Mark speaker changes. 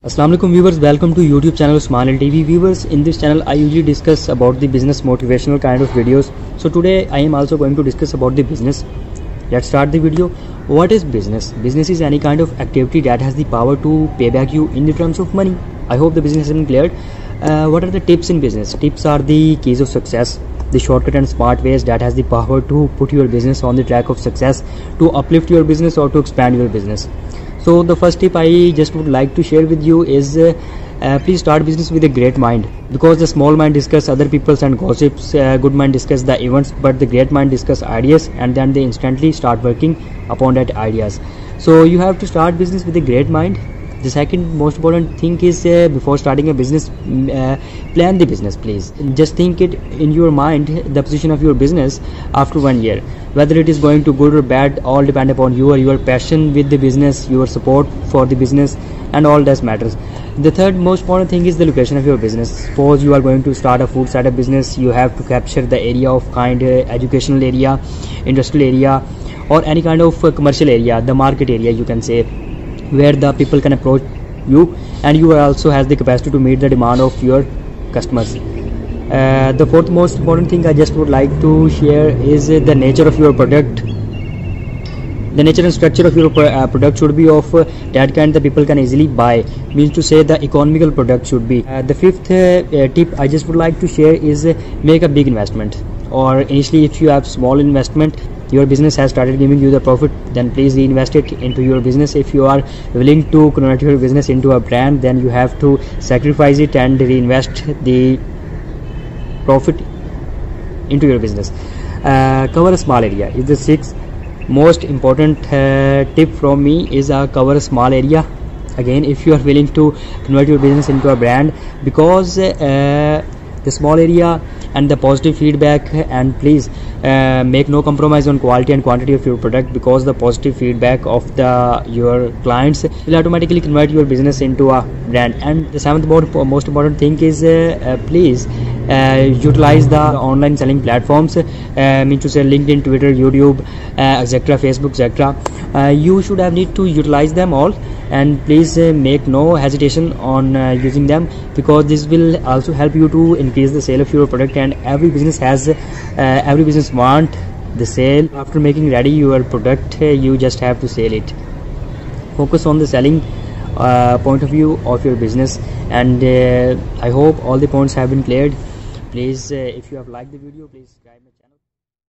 Speaker 1: Assalamu alaikum viewers, welcome to YouTube channel Usman TV. Viewers, in this channel I usually discuss about the business motivational kind of videos. So today I am also going to discuss about the business. Let's start the video. What is business? Business is any kind of activity that has the power to pay back you in the terms of money. I hope the business has been cleared. What are the tips in business? Tips are the keys of success, the shortcut and smart ways that has the power to put your business on the track of success, to uplift your business or to expand your business. So the first tip I just would like to share with you is please start business with a great mind, because the small mind discuss other people's and gossips, good mind discuss the events, but the great mind discuss ideas and then they instantly start working upon that ideas. So you have to start business with a great mind. The second most important thing is before starting a business, plan the business. Please just think it in your mind, the position of your business after 1 year, whether it is going to good or bad, all depend upon you or your passion with the business, your support for the business, and all that matters. The third most important thing is the location of your business. Suppose you are going to start a food startup business, you have to capture the area of kind educational area, industrial area, or any kind of commercial area, the market area you can say, where the people can approach you and you also has the capacity to meet the demand of your customers. The fourth most important thing I just would like to share is the nature of your product. The nature and structure of your product should be of that kind that people can easily buy, means to say the economical product should be. The fifth tip I just would like to share is make a big investment, or initially if you have small investment, your business has started giving you the profit, then please reinvest it into your business. If you are willing to convert your business into a brand, then you have to sacrifice it and reinvest the profit into your business. Cover a small area is the sixth most important tip from me, is cover a small area. Again, if you are willing to convert your business into a brand, because the small area and the positive feedback, and please make no compromise on quality and quantity of your product, because the positive feedback of your clients will automatically convert your business into a brand. And the seventh most important thing is please utilize the online selling platforms, mean to say LinkedIn, Twitter, YouTube, etc., Facebook, etc. You should have need to utilize them all, and please make no hesitation on using them, because this will also help you to increase the sale of your product. And every business want the sale. After making ready your product, you just have to sell it. Focus on the selling point of view of your business, and I hope all the points have been cleared. Please if you have liked the video, please subscribe.